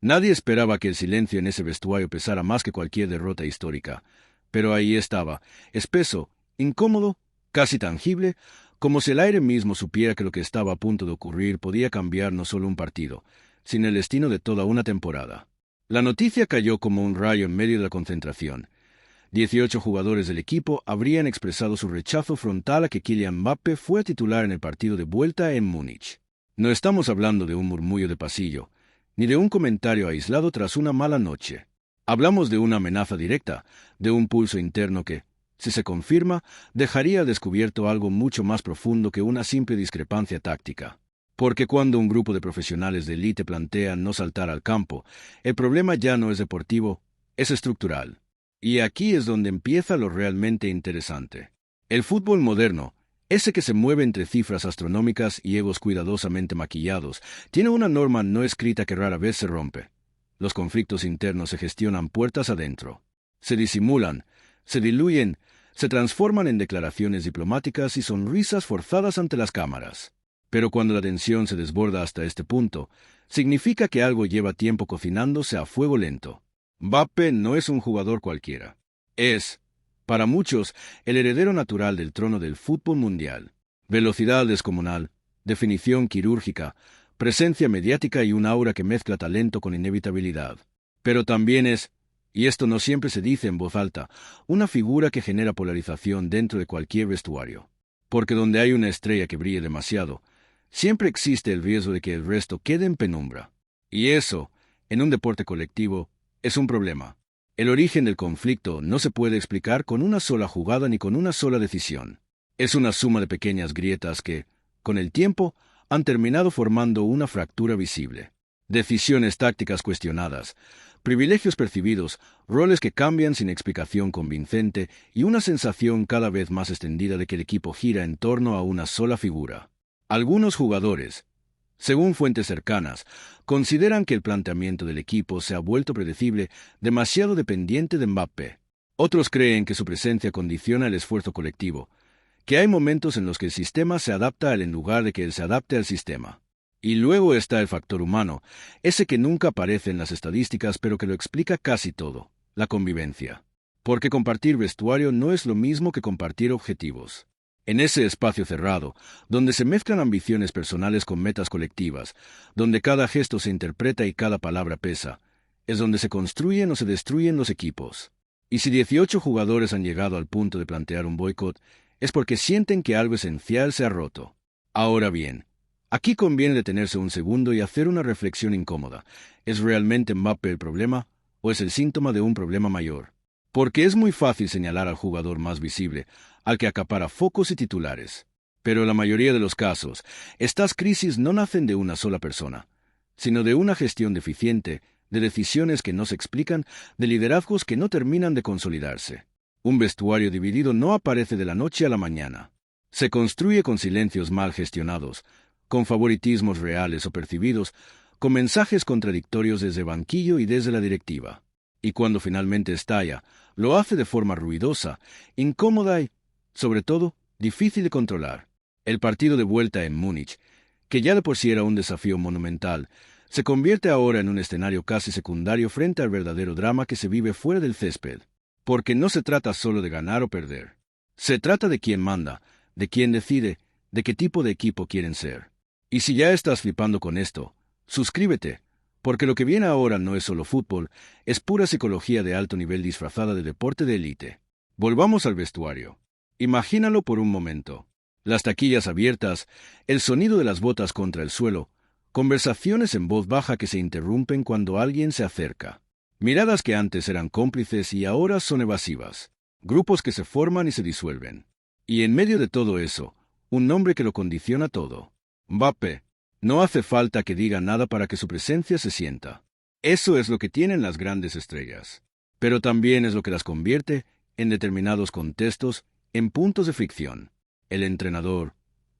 Nadie esperaba que el silencio en ese vestuario pesara más que cualquier derrota histórica, pero ahí estaba, espeso, incómodo, casi tangible, como si el aire mismo supiera que lo que estaba a punto de ocurrir podía cambiar no solo un partido, sino el destino de toda una temporada. La noticia cayó como un rayo en medio de la concentración. 18 jugadores del equipo habrían expresado su rechazo frontal a que Kylian Mbappé fuera titular en el partido de vuelta en Múnich. No estamos hablando de un murmullo de pasillo, ni de un comentario aislado tras una mala noche. Hablamos de una amenaza directa, de un pulso interno que, si se confirma, dejaría al descubierto algo mucho más profundo que una simple discrepancia táctica. Porque cuando un grupo de profesionales de élite plantean no saltar al campo, el problema ya no es deportivo, es estructural. Y aquí es donde empieza lo realmente interesante. El fútbol moderno, ese que se mueve entre cifras astronómicas y egos cuidadosamente maquillados, tiene una norma no escrita que rara vez se rompe. Los conflictos internos se gestionan puertas adentro. Se disimulan, se diluyen, se transforman en declaraciones diplomáticas y sonrisas forzadas ante las cámaras. Pero cuando la tensión se desborda hasta este punto, significa que algo lleva tiempo cocinándose a fuego lento. Mbappé no es un jugador cualquiera. Es, para muchos, el heredero natural del trono del fútbol mundial. Velocidad descomunal, definición quirúrgica, presencia mediática y un aura que mezcla talento con inevitabilidad. Pero también es, y esto no siempre se dice en voz alta, una figura que genera polarización dentro de cualquier vestuario. Porque donde hay una estrella que brille demasiado, siempre existe el riesgo de que el resto quede en penumbra. Y eso, en un deporte colectivo, es un problema. El origen del conflicto no se puede explicar con una sola jugada ni con una sola decisión. Es una suma de pequeñas grietas que, con el tiempo, han terminado formando una fractura visible. Decisiones tácticas cuestionadas, privilegios percibidos, roles que cambian sin explicación convincente y una sensación cada vez más extendida de que el equipo gira en torno a una sola figura. Algunos jugadores, según fuentes cercanas, consideran que el planteamiento del equipo se ha vuelto predecible, demasiado dependiente de Mbappé. Otros creen que su presencia condiciona el esfuerzo colectivo, que hay momentos en los que el sistema se adapta a él en lugar de que él se adapte al sistema. Y luego está el factor humano, ese que nunca aparece en las estadísticas pero que lo explica casi todo, la convivencia. Porque compartir vestuario no es lo mismo que compartir objetivos. En ese espacio cerrado, donde se mezclan ambiciones personales con metas colectivas, donde cada gesto se interpreta y cada palabra pesa, es donde se construyen o se destruyen los equipos. Y si 18 jugadores han llegado al punto de plantear un boicot, es porque sienten que algo esencial se ha roto. Ahora bien, aquí conviene detenerse un segundo y hacer una reflexión incómoda. ¿Es realmente Mbappé el problema o es el síntoma de un problema mayor? Porque es muy fácil señalar al jugador más visible, al que acapara focos y titulares. Pero en la mayoría de los casos, estas crisis no nacen de una sola persona, sino de una gestión deficiente, de decisiones que no se explican, de liderazgos que no terminan de consolidarse. Un vestuario dividido no aparece de la noche a la mañana. Se construye con silencios mal gestionados, con favoritismos reales o percibidos, con mensajes contradictorios desde banquillo y desde la directiva. Y cuando finalmente estalla, lo hace de forma ruidosa, incómoda y, sobre todo, difícil de controlar. El partido de vuelta en Múnich, que ya de por sí era un desafío monumental, se convierte ahora en un escenario casi secundario frente al verdadero drama que se vive fuera del césped. Porque no se trata solo de ganar o perder. Se trata de quién manda, de quién decide, de qué tipo de equipo quieren ser. Y si ya estás flipando con esto, suscríbete, porque lo que viene ahora no es solo fútbol, es pura psicología de alto nivel disfrazada de deporte de élite. Volvamos al vestuario. Imagínalo por un momento. Las taquillas abiertas, el sonido de las botas contra el suelo, conversaciones en voz baja que se interrumpen cuando alguien se acerca. Miradas que antes eran cómplices y ahora son evasivas. Grupos que se forman y se disuelven. Y en medio de todo eso, un nombre que lo condiciona todo. Mbappé. No hace falta que diga nada para que su presencia se sienta. Eso es lo que tienen las grandes estrellas. Pero también es lo que las convierte, en determinados contextos, en puntos de fricción. El entrenador,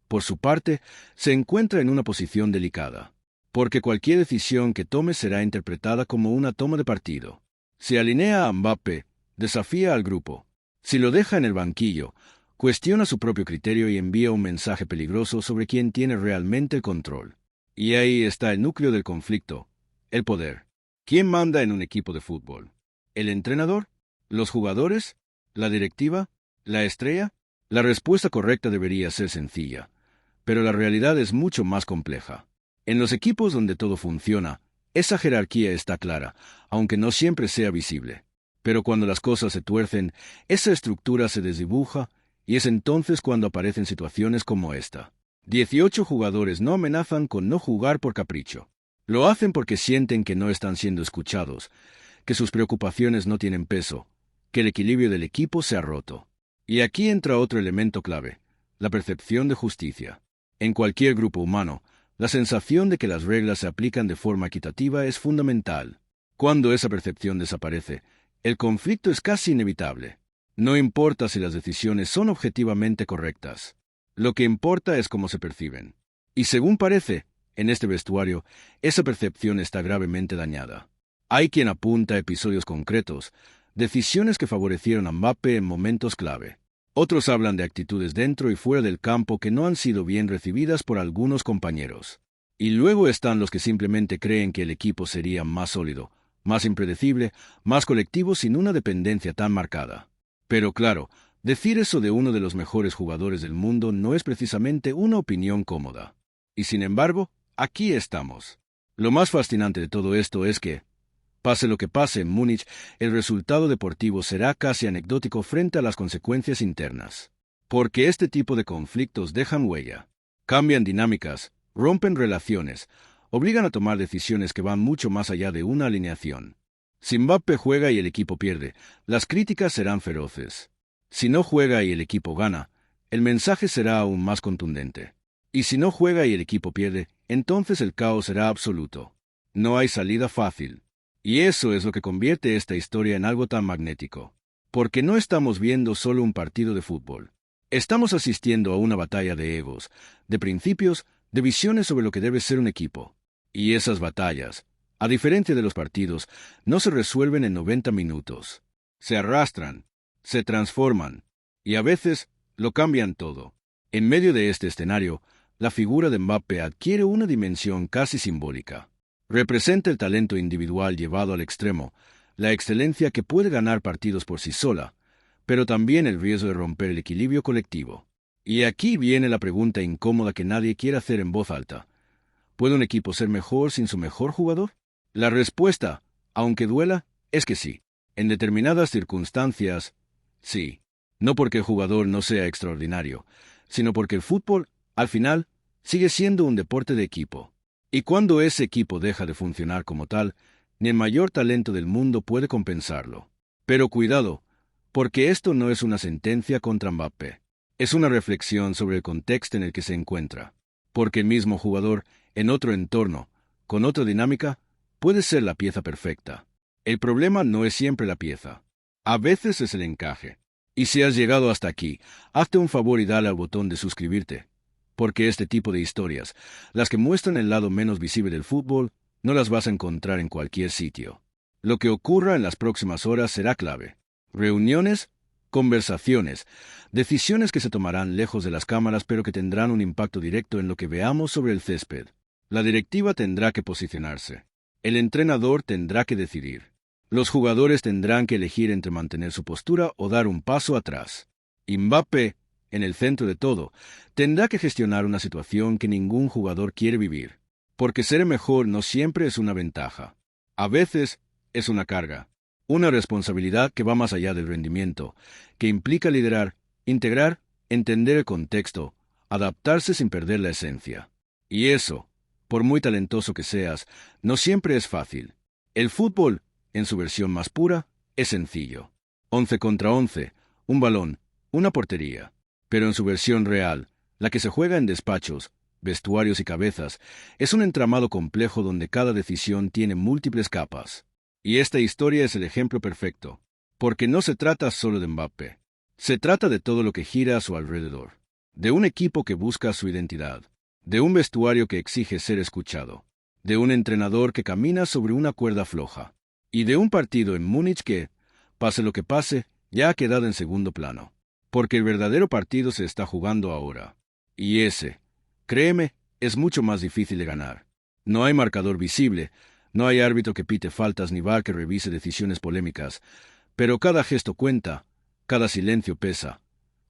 por su parte, se encuentra en una posición delicada. Porque cualquier decisión que tome será interpretada como una toma de partido. Si alinea a Mbappé, desafía al grupo. Si lo deja en el banquillo, cuestiona su propio criterio y envía un mensaje peligroso sobre quién tiene realmente el control. Y ahí está el núcleo del conflicto, el poder. ¿Quién manda en un equipo de fútbol? ¿El entrenador? ¿Los jugadores? ¿La directiva? ¿La estrella? La respuesta correcta debería ser sencilla, pero la realidad es mucho más compleja. En los equipos donde todo funciona, esa jerarquía está clara, aunque no siempre sea visible. Pero cuando las cosas se tuercen, esa estructura se desdibuja, y es entonces cuando aparecen situaciones como esta. 18 jugadores no amenazan con no jugar por capricho. Lo hacen porque sienten que no están siendo escuchados, que sus preocupaciones no tienen peso, que el equilibrio del equipo se ha roto. Y aquí entra otro elemento clave, la percepción de justicia. En cualquier grupo humano, la sensación de que las reglas se aplican de forma equitativa es fundamental. Cuando esa percepción desaparece, el conflicto es casi inevitable. No importa si las decisiones son objetivamente correctas. Lo que importa es cómo se perciben. Y según parece, en este vestuario, esa percepción está gravemente dañada. Hay quien apunta a episodios concretos, decisiones que favorecieron a Mbappé en momentos clave. Otros hablan de actitudes dentro y fuera del campo que no han sido bien recibidas por algunos compañeros. Y luego están los que simplemente creen que el equipo sería más sólido, más impredecible, más colectivo sin una dependencia tan marcada. Pero claro, decir eso de uno de los mejores jugadores del mundo no es precisamente una opinión cómoda. Y sin embargo, aquí estamos. Lo más fascinante de todo esto es que, pase lo que pase en Múnich, el resultado deportivo será casi anecdótico frente a las consecuencias internas. Porque este tipo de conflictos dejan huella, cambian dinámicas, rompen relaciones, obligan a tomar decisiones que van mucho más allá de una alineación. Si Mbappé juega y el equipo pierde, las críticas serán feroces. Si no juega y el equipo gana, el mensaje será aún más contundente. Y si no juega y el equipo pierde, entonces el caos será absoluto. No hay salida fácil. Y eso es lo que convierte esta historia en algo tan magnético. Porque no estamos viendo solo un partido de fútbol. Estamos asistiendo a una batalla de egos, de principios, de visiones sobre lo que debe ser un equipo. Y esas batallas, a diferencia de los partidos, no se resuelven en 90 minutos. Se arrastran, se transforman, y a veces lo cambian todo. En medio de este escenario, la figura de Mbappé adquiere una dimensión casi simbólica. Representa el talento individual llevado al extremo, la excelencia que puede ganar partidos por sí sola, pero también el riesgo de romper el equilibrio colectivo. Y aquí viene la pregunta incómoda que nadie quiere hacer en voz alta. ¿Puede un equipo ser mejor sin su mejor jugador? La respuesta, aunque duela, es que sí. En determinadas circunstancias, sí. No porque el jugador no sea extraordinario, sino porque el fútbol, al final, sigue siendo un deporte de equipo. Y cuando ese equipo deja de funcionar como tal, ni el mayor talento del mundo puede compensarlo. Pero cuidado, porque esto no es una sentencia contra Mbappé. Es una reflexión sobre el contexto en el que se encuentra. Porque el mismo jugador, en otro entorno, con otra dinámica, puede ser la pieza perfecta. El problema no es siempre la pieza. A veces es el encaje. Y si has llegado hasta aquí, hazte un favor y dale al botón de suscribirte. Porque este tipo de historias, las que muestran el lado menos visible del fútbol, no las vas a encontrar en cualquier sitio. Lo que ocurra en las próximas horas será clave. Reuniones, conversaciones, decisiones que se tomarán lejos de las cámaras pero que tendrán un impacto directo en lo que veamos sobre el césped. La directiva tendrá que posicionarse. El entrenador tendrá que decidir. Los jugadores tendrán que elegir entre mantener su postura o dar un paso atrás. Y Mbappé, en el centro de todo, tendrá que gestionar una situación que ningún jugador quiere vivir. Porque ser mejor no siempre es una ventaja. A veces es una carga. Una responsabilidad que va más allá del rendimiento, que implica liderar, integrar, entender el contexto, adaptarse sin perder la esencia. Y eso, por muy talentoso que seas, no siempre es fácil. El fútbol, en su versión más pura, es sencillo. 11 contra 11, un balón, una portería. Pero en su versión real, la que se juega en despachos, vestuarios y cabezas, es un entramado complejo donde cada decisión tiene múltiples capas. Y esta historia es el ejemplo perfecto, porque no se trata solo de Mbappé. Se trata de todo lo que gira a su alrededor. De un equipo que busca su identidad, de un vestuario que exige ser escuchado, de un entrenador que camina sobre una cuerda floja, y de un partido en Múnich que, pase lo que pase, ya ha quedado en segundo plano. Porque el verdadero partido se está jugando ahora. Y ese, créeme, es mucho más difícil de ganar. No hay marcador visible, No hay árbitro que pite faltas ni VAR que revise decisiones polémicas, pero cada gesto cuenta, cada silencio pesa,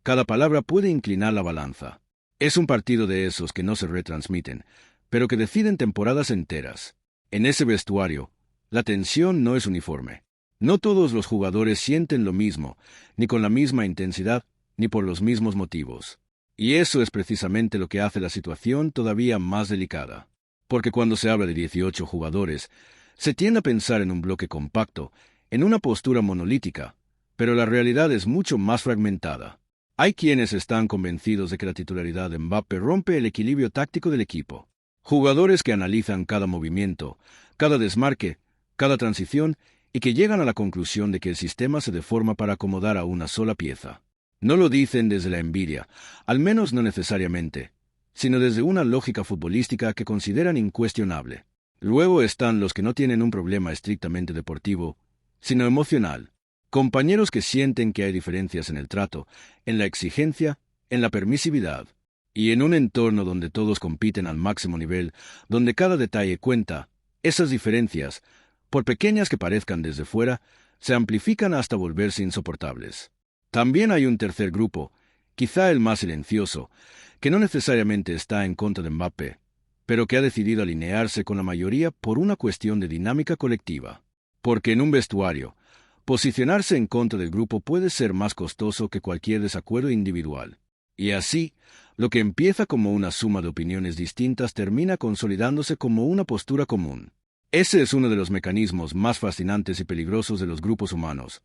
cada palabra puede inclinar la balanza. Es un partido de esos que no se retransmiten, pero que deciden temporadas enteras. En ese vestuario, la tensión no es uniforme. No todos los jugadores sienten lo mismo, ni con la misma intensidad, ni por los mismos motivos. Y eso es precisamente lo que hace la situación todavía más delicada. Porque cuando se habla de 18 jugadores, se tiende a pensar en un bloque compacto, en una postura monolítica, pero la realidad es mucho más fragmentada. Hay quienes están convencidos de que la titularidad de Mbappé rompe el equilibrio táctico del equipo. Jugadores que analizan cada movimiento, cada desmarque, cada transición y que llegan a la conclusión de que el sistema se deforma para acomodar a una sola pieza. No lo dicen desde la envidia, al menos no necesariamente, sino desde una lógica futbolística que consideran incuestionable. Luego están los que no tienen un problema estrictamente deportivo, sino emocional. Compañeros que sienten que hay diferencias en el trato, en la exigencia, en la permisividad. Y en un entorno donde todos compiten al máximo nivel, donde cada detalle cuenta, esas diferencias, por pequeñas que parezcan desde fuera, se amplifican hasta volverse insoportables. También hay un tercer grupo, quizá el más silencioso, que no necesariamente está en contra de Mbappé, pero que ha decidido alinearse con la mayoría por una cuestión de dinámica colectiva. Porque en un vestuario, posicionarse en contra del grupo puede ser más costoso que cualquier desacuerdo individual. Y así, lo que empieza como una suma de opiniones distintas termina consolidándose como una postura común. Ese es uno de los mecanismos más fascinantes y peligrosos de los grupos humanos: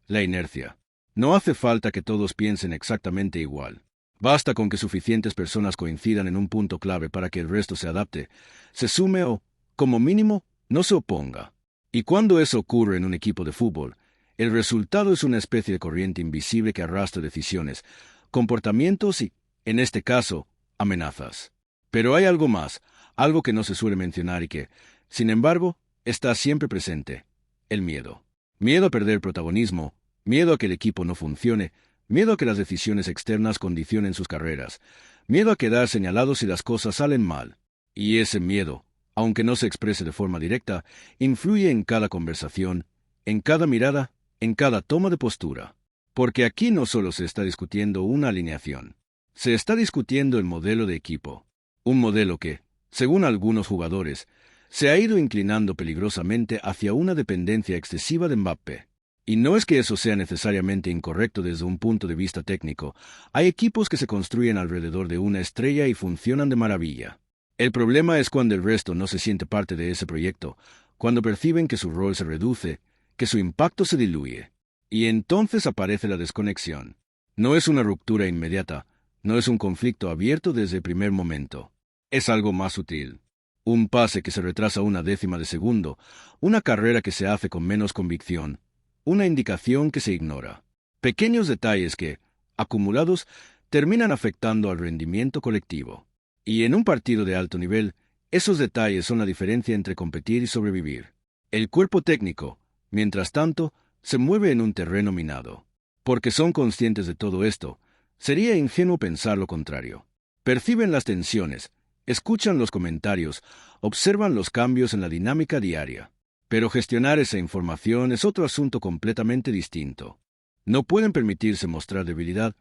la inercia. No hace falta que todos piensen exactamente igual. Basta con que suficientes personas coincidan en un punto clave para que el resto se adapte, se sume o, como mínimo, no se oponga. Y cuando eso ocurre en un equipo de fútbol, el resultado es una especie de corriente invisible que arrastra decisiones, comportamientos y, en este caso, amenazas. Pero hay algo más, algo que no se suele mencionar y que, sin embargo, está siempre presente: el miedo. Miedo a perder protagonismo, miedo a que el equipo no funcione, miedo a que las decisiones externas condicionen sus carreras, miedo a quedar señalados si las cosas salen mal. Y ese miedo, aunque no se exprese de forma directa, influye en cada conversación, en cada mirada, en cada toma de postura. Porque aquí no solo se está discutiendo una alineación, se está discutiendo el modelo de equipo. Un modelo que, según algunos jugadores, se ha ido inclinando peligrosamente hacia una dependencia excesiva de Mbappé. Y no es que eso sea necesariamente incorrecto desde un punto de vista técnico. Hay equipos que se construyen alrededor de una estrella y funcionan de maravilla. El problema es cuando el resto no se siente parte de ese proyecto, cuando perciben que su rol se reduce, que su impacto se diluye. Y entonces aparece la desconexión. No es una ruptura inmediata, no es un conflicto abierto desde el primer momento. Es algo más sutil. Un pase que se retrasa una décima de segundo, una carrera que se hace con menos convicción, una indicación que se ignora. Pequeños detalles que, acumulados, terminan afectando al rendimiento colectivo. Y en un partido de alto nivel, esos detalles son la diferencia entre competir y sobrevivir. El cuerpo técnico, mientras tanto, se mueve en un terreno minado. Porque son conscientes de todo esto, sería ingenuo pensar lo contrario. Perciben las tensiones, escuchan los comentarios, observan los cambios en la dinámica diaria. Pero gestionar esa información es otro asunto completamente distinto. No pueden permitirse mostrar debilidad,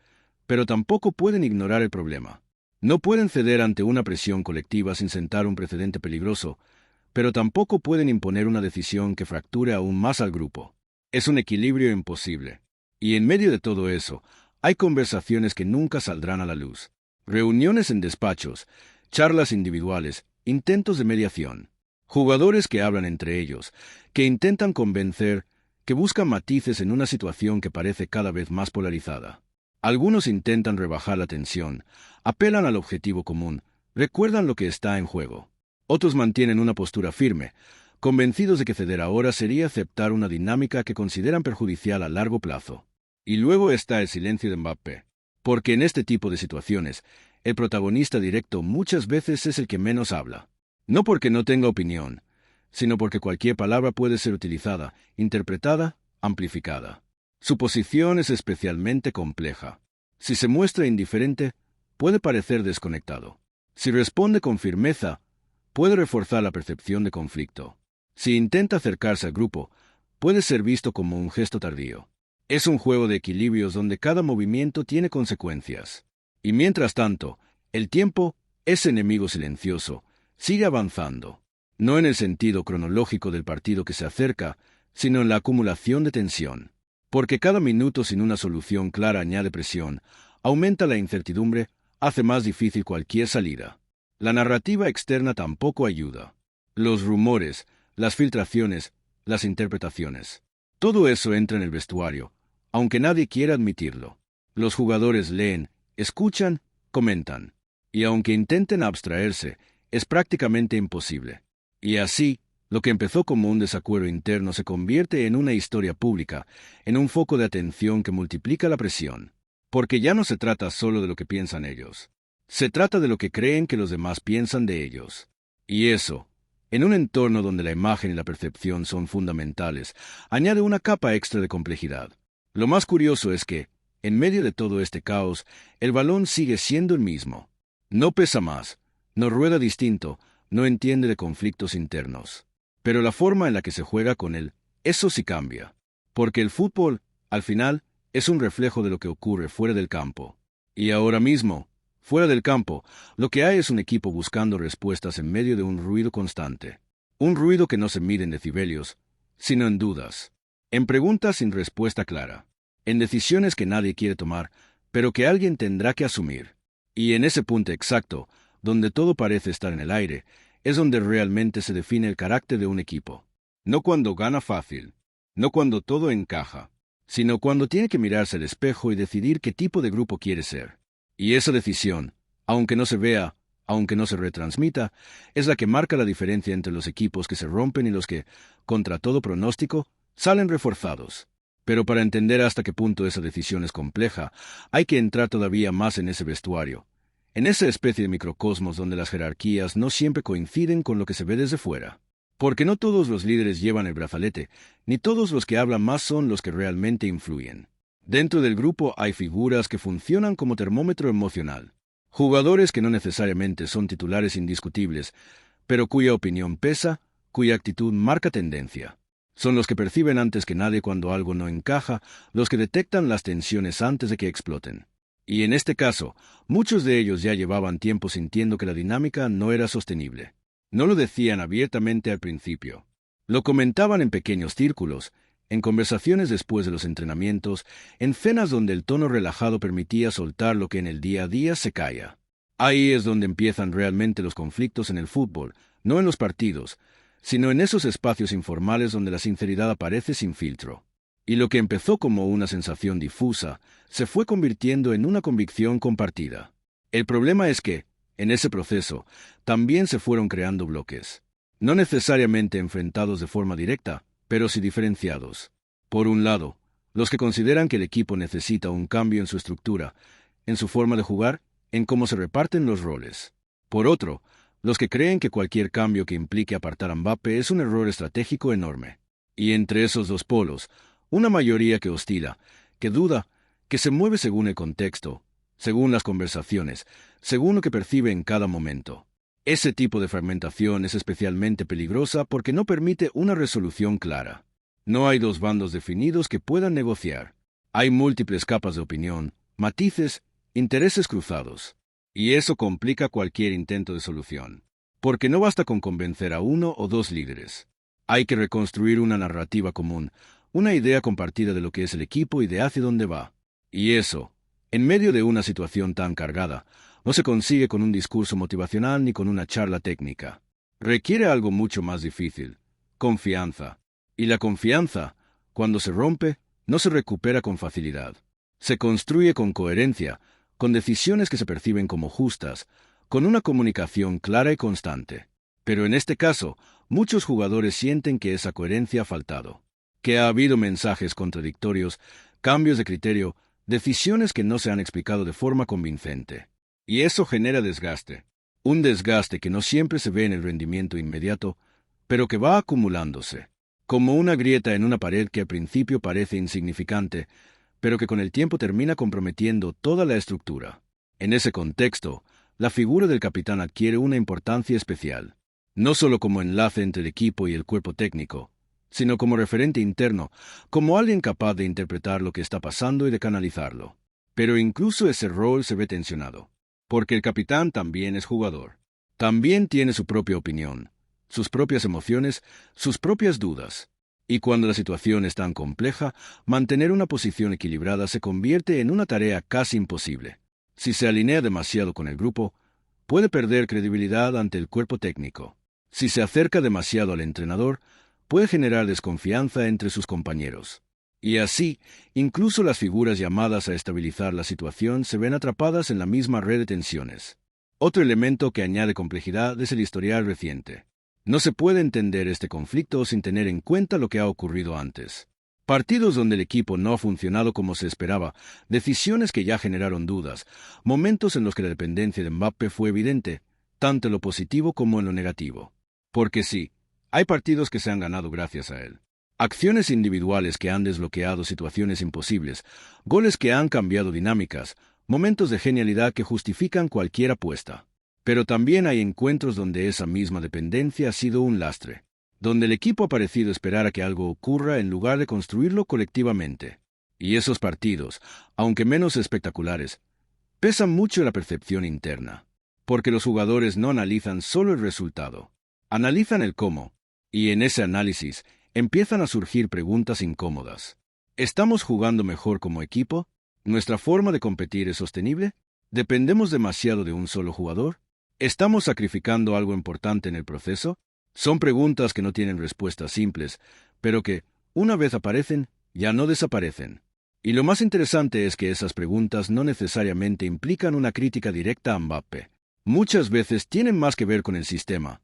pero tampoco pueden ignorar el problema. No pueden ceder ante una presión colectiva sin sentar un precedente peligroso, pero tampoco pueden imponer una decisión que fracture aún más al grupo. Es un equilibrio imposible. Y en medio de todo eso, hay conversaciones que nunca saldrán a la luz. Reuniones en despachos, charlas individuales, intentos de mediación. Jugadores que hablan entre ellos, que intentan convencer, que buscan matices en una situación que parece cada vez más polarizada. Algunos intentan rebajar la tensión, apelan al objetivo común, recuerdan lo que está en juego. Otros mantienen una postura firme, convencidos de que ceder ahora sería aceptar una dinámica que consideran perjudicial a largo plazo. Y luego está el silencio de Mbappé. Porque en este tipo de situaciones, el protagonista directo muchas veces es el que menos habla. No porque no tenga opinión, sino porque cualquier palabra puede ser utilizada, interpretada, amplificada. Su posición es especialmente compleja. Si se muestra indiferente, puede parecer desconectado. Si responde con firmeza, puede reforzar la percepción de conflicto. Si intenta acercarse al grupo, puede ser visto como un gesto tardío. Es un juego de equilibrios donde cada movimiento tiene consecuencias. Y mientras tanto, el tiempo, ese enemigo silencioso, sigue avanzando, no en el sentido cronológico del partido que se acerca, sino en la acumulación de tensión. Porque cada minuto sin una solución clara añade presión, aumenta la incertidumbre, hace más difícil cualquier salida. La narrativa externa tampoco ayuda. Los rumores, las filtraciones, las interpretaciones. Todo eso entra en el vestuario, aunque nadie quiera admitirlo. Los jugadores leen, escuchan, comentan. Y aunque intenten abstraerse, es prácticamente imposible. Y así, lo que empezó como un desacuerdo interno se convierte en una historia pública, en un foco de atención que multiplica la presión. Porque ya no se trata solo de lo que piensan ellos. Se trata de lo que creen que los demás piensan de ellos. Y eso, en un entorno donde la imagen y la percepción son fundamentales, añade una capa extra de complejidad. Lo más curioso es que, en medio de todo este caos, el balón sigue siendo el mismo. No pesa más, no rueda distinto, no entiende de conflictos internos. Pero la forma en la que se juega con él, eso sí cambia. Porque el fútbol, al final, es un reflejo de lo que ocurre fuera del campo. Y ahora mismo, fuera del campo, lo que hay es un equipo buscando respuestas en medio de un ruido constante. Un ruido que no se mide en decibelios, sino en dudas. En preguntas sin respuesta clara. En decisiones que nadie quiere tomar, pero que alguien tendrá que asumir. Y en ese punto exacto, donde todo parece estar en el aire, es donde realmente se define el carácter de un equipo. No cuando gana fácil, no cuando todo encaja, sino cuando tiene que mirarse al espejo y decidir qué tipo de grupo quiere ser. Y esa decisión, aunque no se vea, aunque no se retransmita, es la que marca la diferencia entre los equipos que se rompen y los que, contra todo pronóstico, salen reforzados. Pero para entender hasta qué punto esa decisión es compleja, hay que entrar todavía más en ese vestuario, en esa especie de microcosmos donde las jerarquías no siempre coinciden con lo que se ve desde fuera. Porque no todos los líderes llevan el brazalete, ni todos los que hablan más son los que realmente influyen. Dentro del grupo hay figuras que funcionan como termómetro emocional. Jugadores que no necesariamente son titulares indiscutibles, pero cuya opinión pesa, cuya actitud marca tendencia. Son los que perciben antes que nadie cuando algo no encaja, los que detectan las tensiones antes de que exploten. Y en este caso, muchos de ellos ya llevaban tiempo sintiendo que la dinámica no era sostenible. No lo decían abiertamente al principio. Lo comentaban en pequeños círculos, en conversaciones después de los entrenamientos, en cenas donde el tono relajado permitía soltar lo que en el día a día se calla. Ahí es donde empiezan realmente los conflictos en el fútbol, no en los partidos, sino en esos espacios informales donde la sinceridad aparece sin filtro. Y lo que empezó como una sensación difusa, se fue convirtiendo en una convicción compartida. El problema es que, en ese proceso, también se fueron creando bloques. No necesariamente enfrentados de forma directa, pero sí diferenciados. Por un lado, los que consideran que el equipo necesita un cambio en su estructura, en su forma de jugar, en cómo se reparten los roles. Por otro, los que creen que cualquier cambio que implique apartar a Mbappé es un error estratégico enorme. Y entre esos dos polos, una mayoría que oscila, que duda, que se mueve según el contexto, según las conversaciones, según lo que percibe en cada momento. Ese tipo de fragmentación es especialmente peligrosa porque no permite una resolución clara. No hay dos bandos definidos que puedan negociar. Hay múltiples capas de opinión, matices, intereses cruzados. Y eso complica cualquier intento de solución. Porque no basta con convencer a uno o dos líderes. Hay que reconstruir una narrativa común, una idea compartida de lo que es el equipo y de hacia dónde va. Y eso, en medio de una situación tan cargada, no se consigue con un discurso motivacional ni con una charla técnica. Requiere algo mucho más difícil: confianza. Y la confianza, cuando se rompe, no se recupera con facilidad. Se construye con coherencia, con decisiones que se perciben como justas, con una comunicación clara y constante. Pero en este caso, muchos jugadores sienten que esa coherencia ha faltado, que ha habido mensajes contradictorios, cambios de criterio, decisiones que no se han explicado de forma convincente. Y eso genera desgaste. Un desgaste que no siempre se ve en el rendimiento inmediato, pero que va acumulándose, como una grieta en una pared que al principio parece insignificante, pero que con el tiempo termina comprometiendo toda la estructura. En ese contexto, la figura del capitán adquiere una importancia especial. no solo como enlace entre el equipo y el cuerpo técnico, sino como referente interno, como alguien capaz de interpretar lo que está pasando y de canalizarlo. Pero incluso ese rol se ve tensionado, porque el capitán también es jugador. También tiene su propia opinión, sus propias emociones, sus propias dudas. Y cuando la situación es tan compleja, mantener una posición equilibrada se convierte en una tarea casi imposible. Si se alinea demasiado con el grupo, puede perder credibilidad ante el cuerpo técnico. Si se acerca demasiado al entrenador, puede generar desconfianza entre sus compañeros. Y así, incluso las figuras llamadas a estabilizar la situación se ven atrapadas en la misma red de tensiones. Otro elemento que añade complejidad es el historial reciente. No se puede entender este conflicto sin tener en cuenta lo que ha ocurrido antes. Partidos donde el equipo no ha funcionado como se esperaba, decisiones que ya generaron dudas, momentos en los que la dependencia de Mbappé fue evidente, tanto en lo positivo como en lo negativo. Porque sí, hay partidos que se han ganado gracias a él. Acciones individuales que han desbloqueado situaciones imposibles, goles que han cambiado dinámicas, momentos de genialidad que justifican cualquier apuesta. Pero también hay encuentros donde esa misma dependencia ha sido un lastre, donde el equipo ha parecido esperar a que algo ocurra en lugar de construirlo colectivamente. Y esos partidos, aunque menos espectaculares, pesan mucho en la percepción interna, porque los jugadores no analizan solo el resultado, analizan el cómo, y en ese análisis empiezan a surgir preguntas incómodas. ¿Estamos jugando mejor como equipo? ¿Nuestra forma de competir es sostenible? ¿Dependemos demasiado de un solo jugador? ¿Estamos sacrificando algo importante en el proceso? Son preguntas que no tienen respuestas simples, pero que, una vez aparecen, ya no desaparecen. Y lo más interesante es que esas preguntas no necesariamente implican una crítica directa a Mbappé. Muchas veces tienen más que ver con el sistema,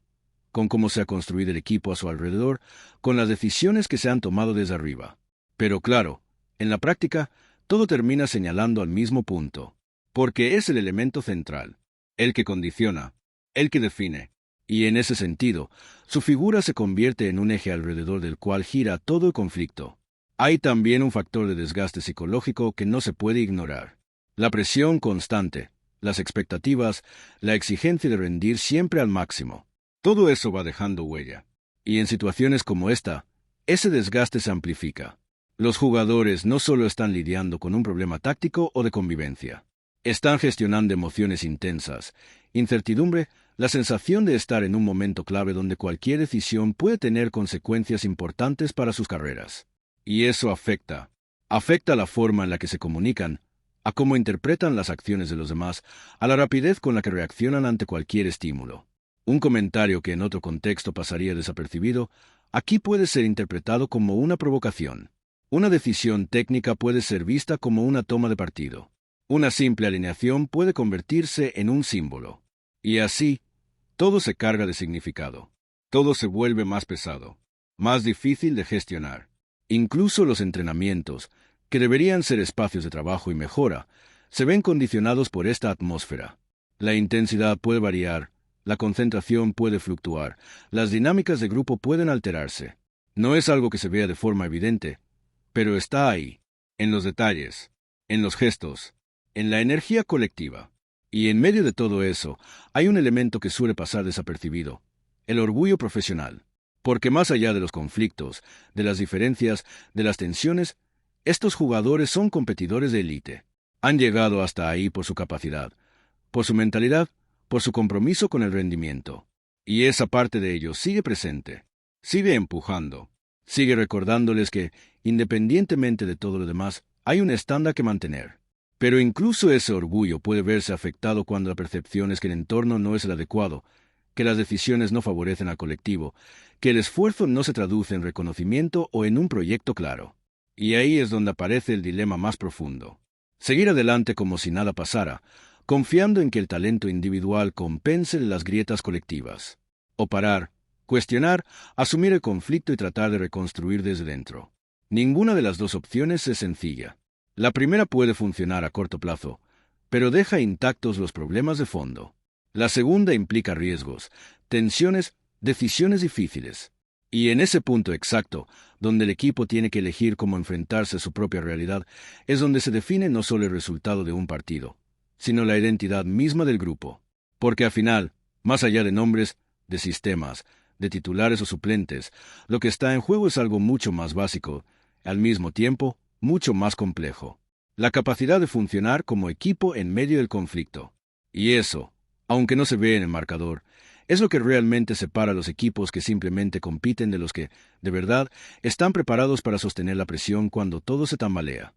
con cómo se ha construido el equipo a su alrededor, con las decisiones que se han tomado desde arriba. Pero claro, en la práctica, todo termina señalando al mismo punto, porque es el elemento central, el que condiciona, el que define. Y en ese sentido, su figura se convierte en un eje alrededor del cual gira todo el conflicto. Hay también un factor de desgaste psicológico que no se puede ignorar. La presión constante, las expectativas, la exigencia de rendir siempre al máximo. Todo eso va dejando huella. Y en situaciones como esta, ese desgaste se amplifica. Los jugadores no solo están lidiando con un problema táctico o de convivencia. Están gestionando emociones intensas, incertidumbre, la sensación de estar en un momento clave donde cualquier decisión puede tener consecuencias importantes para sus carreras. Y eso afecta la forma en la que se comunican, a cómo interpretan las acciones de los demás, a la rapidez con la que reaccionan ante cualquier estímulo. Un comentario que en otro contexto pasaría desapercibido, aquí puede ser interpretado como una provocación. Una decisión técnica puede ser vista como una toma de partido. Una simple alineación puede convertirse en un símbolo. Y así, todo se carga de significado. Todo se vuelve más pesado, más difícil de gestionar. Incluso los entrenamientos, que deberían ser espacios de trabajo y mejora, se ven condicionados por esta atmósfera. La intensidad puede variar, la concentración puede fluctuar, las dinámicas de grupo pueden alterarse. No es algo que se vea de forma evidente, pero está ahí, en los detalles, en los gestos, en la energía colectiva. Y en medio de todo eso, hay un elemento que suele pasar desapercibido: el orgullo profesional. Porque más allá de los conflictos, de las diferencias, de las tensiones, estos jugadores son competidores de élite. Han llegado hasta ahí por su capacidad, por su mentalidad, por su compromiso con el rendimiento. Y esa parte de ellos sigue presente, sigue empujando, sigue recordándoles que, independientemente de todo lo demás, hay un estándar que mantener. Pero incluso ese orgullo puede verse afectado cuando la percepción es que el entorno no es el adecuado, que las decisiones no favorecen al colectivo, que el esfuerzo no se traduce en reconocimiento o en un proyecto claro. Y ahí es donde aparece el dilema más profundo. Seguir adelante como si nada pasara, confiando en que el talento individual compense las grietas colectivas. O parar, cuestionar, asumir el conflicto y tratar de reconstruir desde dentro. Ninguna de las dos opciones es sencilla. La primera puede funcionar a corto plazo, pero deja intactos los problemas de fondo. La segunda implica riesgos, tensiones, decisiones difíciles. Y en ese punto exacto, donde el equipo tiene que elegir cómo enfrentarse a su propia realidad, es donde se define no solo el resultado de un partido, sino la identidad misma del grupo. Porque al final, más allá de nombres, de sistemas, de titulares o suplentes, lo que está en juego es algo mucho más básico, al mismo tiempo, mucho más complejo. La capacidad de funcionar como equipo en medio del conflicto. Y eso, aunque no se ve en el marcador, es lo que realmente separa a los equipos que simplemente compiten de los que, de verdad, están preparados para sostener la presión cuando todo se tambalea.